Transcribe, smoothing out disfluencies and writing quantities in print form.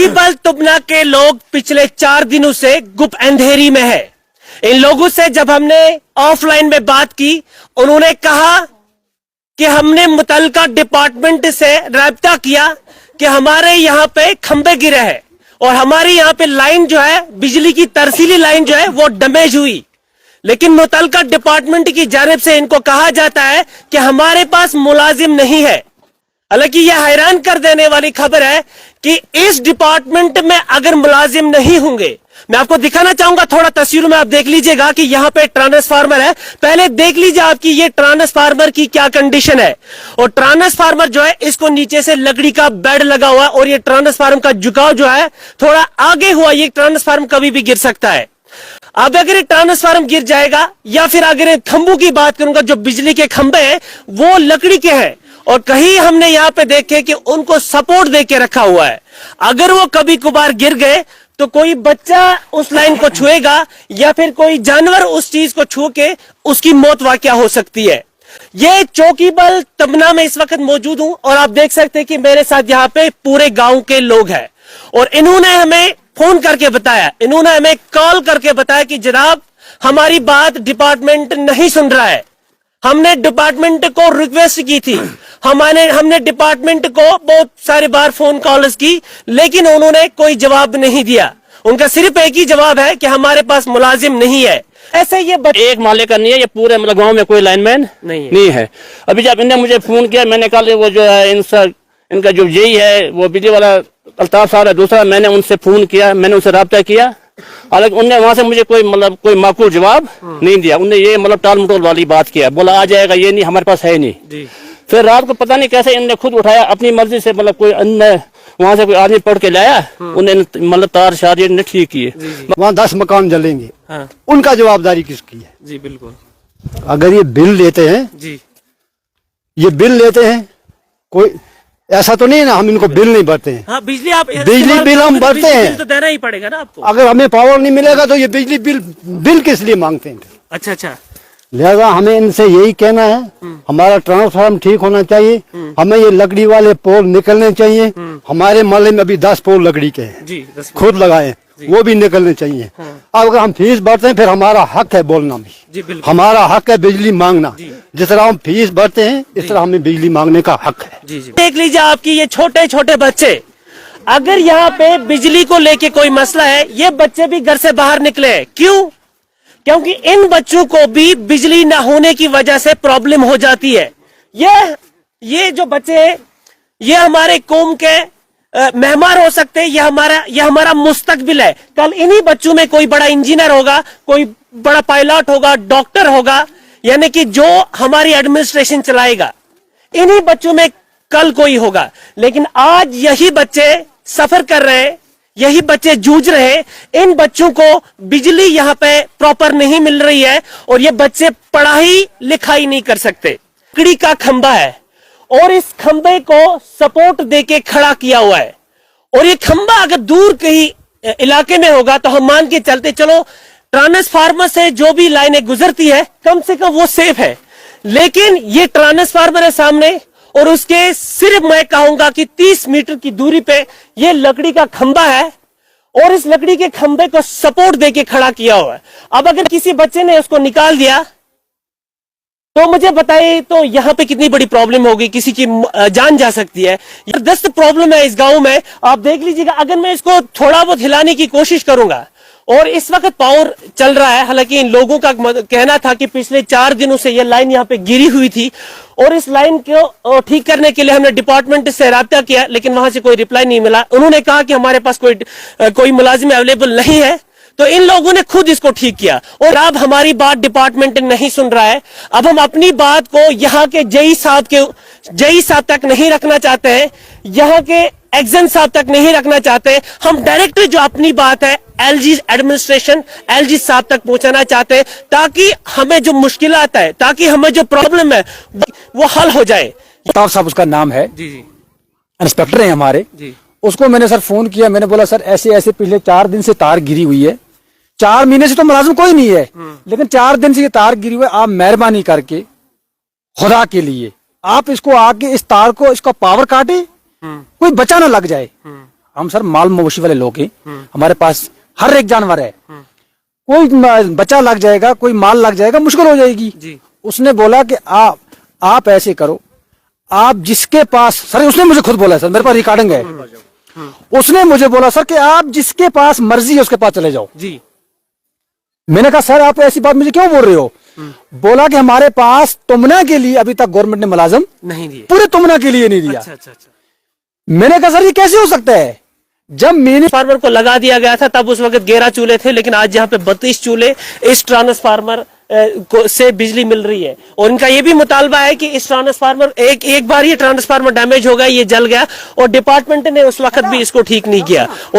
चौकीबल तुबना के लोग पिछले 4 दिनों से गुप्त अंधेरी में है। इन लोगों से जब हमने ऑफलाइन में बात की, उन्होंने कहा कि हमने मुतल्लिका डिपार्टमेंट से राब्ता किया कि हमारे यहाँ पे खंबे गिरे हैं और हमारी यहाँ पे लाइन जो है, बिजली की तरसीली लाइन जो है वो डैमेज हुई, लेकिन मुतल्लिका डिपार्टमेंट की जानिब से इनको कहा जाता है कि हमारे पास मुलाजिम नहीं है। हालांकि यह हैरान कर देने वाली खबर है कि इस डिपार्टमेंट में अगर मुलाजिम नहीं होंगे, मैं आपको दिखाना चाहूंगा, थोड़ा तस्वीरों में आप देख लीजिएगा कि यहाँ पे ट्रांसफार्मर है। पहले देख लीजिए आपकी ये ट्रांसफार्मर की क्या कंडीशन है। और ट्रांसफार्मर जो है, इसको नीचे से लकड़ी का बेड लगा हुआ है और ये ट्रांसफार्मर का झुकाव जो है थोड़ा आगे हुआ, ये ट्रांसफार्मर कभी भी गिर सकता है। अब अगर ये ट्रांसफार्मर गिर जाएगा, या फिर अगर खंभों की बात करूंगा, जो बिजली के खंभे हैं वो लकड़ी के हैं और कहीं हमने यहाँ पे देखे कि उनको सपोर्ट दे के रखा हुआ है। अगर वो कभी कभार गिर गए तो कोई बच्चा उस लाइन को छुएगा या फिर कोई जानवर उस चीज को छू के उसकी मौत वाकया हो सकती है। ये चौकीबल तुबना में इस वक्त मौजूद हूं और आप देख सकते हैं कि मेरे साथ यहाँ पे पूरे गांव के लोग हैं और इन्होंने हमें फोन करके बताया, इन्होंने हमें कॉल करके बताया कि जनाब हमारी बात डिपार्टमेंट नहीं सुन रहा है। हमने डिपार्टमेंट को रिक्वेस्ट की थी, हमने डिपार्टमेंट को बहुत सारी बार फोन कॉल्स की, लेकिन उन्होंने कोई जवाब नहीं दिया। उनका सिर्फ एक ही जवाब है कि हमारे पास मुलाजिम नहीं है। ऐसे ये एक माले का नहीं है, ये पूरे मतलब गांव में कोई लाइनमैन नहीं है। अभी जब इन्होंने मुझे फोन किया, मैंने कहा वो जो है इनका जो जेई है वो बिजली वाला अल्ताफ साहब है दूसरा, मैंने उनसे फोन किया, मैंने उनसे राब्ता किया, हालांकि उनने वहां से मुझे कोई माकूल जवाब नहीं दिया। उनने ये टाल मटोल वाली बात किया, बोला आ जाएगा, ये नहीं हमारे पास है नहीं। फिर रात को पता नहीं कैसे इनने खुद उठाया अपनी मर्जी से, कोई वहां से कोई आदमी पढ़ के लाया, उन्हें तार शार ने ठीक किए। वहाँ 10 मकान जलेंगे, उनका जवाबदारी किसकी है? जी बिल्कुल। अगर ये बिल लेते हैं जी, ये बिल लेते हैं, कोई ऐसा तो नहीं ना हम इनको बिल नहीं भरते हैं। हाँ, बिजली बिल हम भरते हैं, तो देना ही पड़ेगा ना आपको। अगर हमें पावर नहीं मिलेगा तो ये बिजली बिल किस लिए मांगते हैं? अच्छा, लिहाजा हमें इनसे यही कहना है, हमारा ट्रांसफार्मर ठीक होना चाहिए, हमें ये लकड़ी वाले पोल निकलने चाहिए। हमारे मोहल्ले में अभी 10 पोल लकड़ी के हैं, जी, खुद लगाए, वो भी निकलने चाहिए। अब अगर हम फीस भरते हैं, फिर हमारा हक है बोलना भी, हमारा हक है बिजली मांगना। जिस तरह हम फीस भरते हैं, इस तरह हमें बिजली मांगने का हक है। देख लीजिए आपकी ये छोटे छोटे बच्चे, अगर यहाँ पे बिजली को लेके कोई मसला है, ये बच्चे भी घर से बाहर निकले हैं। क्यों? क्योंकि इन बच्चों को भी बिजली न होने की वजह से प्रॉब्लम हो जाती है। ये जो बच्चे हैं, ये हमारे कौम के मेहमान हो सकते हैं, ये हमारा मुस्तकबिल है। कल इन्हीं बच्चों में कोई बड़ा इंजीनियर होगा, कोई बड़ा पायलट होगा, डॉक्टर होगा, यानी कि जो हमारी एडमिनिस्ट्रेशन चलाएगा, इन्हीं बच्चों में कल कोई होगा। लेकिन आज यही बच्चे सफर कर रहे हैं, यही बच्चे जूझ रहे हैं। इन बच्चों को बिजली यहाँ पे प्रॉपर नहीं मिल रही है और ये बच्चे पढ़ाई लिखाई नहीं कर सकते। लकड़ी का खंबा है और इस खंबे को सपोर्ट देके खड़ा किया हुआ है, और ये खंबा अगर दूर कहीं इलाके में होगा तो हम मान के चलते चलो ट्रांसफार्मर से जो भी लाइनें गुजरती है कम से कम वो सेफ है। लेकिन ये ट्रांसफार्मर है सामने और उसके सिर्फ मैं कहूंगा कि 30 मीटर की दूरी पे ये लकड़ी का खंबा है और इस लकड़ी के खंबे को सपोर्ट देके खड़ा किया हुआ है। अब अगर किसी बच्चे ने उसको निकाल दिया तो मुझे बताइए, तो यहाँ पे कितनी बड़ी प्रॉब्लम होगी, किसी की जान जा सकती है। जबरदस्त प्रॉब्लम है इस गांव में। आप देख लीजिएगा, अगर मैं इसको थोड़ा बहुत हिलाने की कोशिश करूंगा, और इस वक्त पावर चल रहा है, हालांकि इन लोगों का कहना था कि पिछले 4 दिनों से ये लाइन यहाँ पे गिरी हुई थी और इस लाइन को ठीक करने के लिए हमने डिपार्टमेंट से राब्ता किया, लेकिन वहां से कोई रिप्लाई नहीं मिला। उन्होंने कहा कि हमारे पास कोई मुलाजिम अवेलेबल नहीं है, तो इन लोगों ने खुद इसको ठीक किया। और अब हमारी बात डिपार्टमेंट नहीं सुन रहा है। अब हम अपनी बात को यहाँ के जेई साहब तक नहीं रखना चाहते हैं, यहाँ के एग्जाम साहब तक नहीं रखना चाहते। हम डायरेक्टली जो अपनी बात है एलजी एडमिनिस्ट्रेशन, एलजी साहब तक पहुंचाना चाहते हैं, ताकि हमें जो मुश्किल आता है, ताकि हमें जो प्रॉब्लम है वो हल हो जाए। अल्ताफ साहब उसका नाम है, जी, इंस्पेक्टर है हमारे। उसको मैंने सर फोन किया, मैंने बोला सर ऐसे ऐसे पिछले 4 दिन से तार गिरी हुई है, 4 महीने से तो मुलाजिम कोई नहीं है, लेकिन 4 दिन से ये तार गिरी हुई है, आप मेहरबानी करके खुदा के लिए आप इसको आके इस तार को, इसका पावर काटे, कोई बचा ना लग जाए। हम सर माल मवेशी वाले लोग हैं, हमारे पास हर एक जानवर है, कोई बच्चा लग जाएगा, कोई माल लग जाएगा, मुश्किल हो जाएगी जी। उसने बोला कि आप ऐसे करो, आप जिसके पास, सर उसने मुझे खुद बोला सर, मेरे पास रिकॉर्डिंग है, उसने मुझे बोला सर कि आप जिसके पास मर्जी है उसके पास चले जाओ जी। मैंने कहा सर आप ऐसी बात मुझे क्यों बोल रहे हो? बोला कि हमारे पास तुमना के लिए अभी तक गवर्नमेंट ने मुलाजिम नहीं दिए। पूरे तुमना के लिए नहीं दिया। अच्छा अच्छा अच्छा। मैंने कहा सर ये कैसे हो सकता है? जब मैंने ट्रांसफार्मर को लगा दिया गया था तब उस वक्त 11 चूल्हे थे, लेकिन आज यहाँ पे 32 चूल्हे इस ट्रांसफार्मर से बिजली मिल रही है। और इनका ये भी मुतालबा है कि इस ट्रांसफार्मर एक बार ये ट्रांसफार्मर डैमेज हो गया, ये जल गया और डिपार्टमेंट ने उस वक्त भी इसको ठीक नहीं किया। और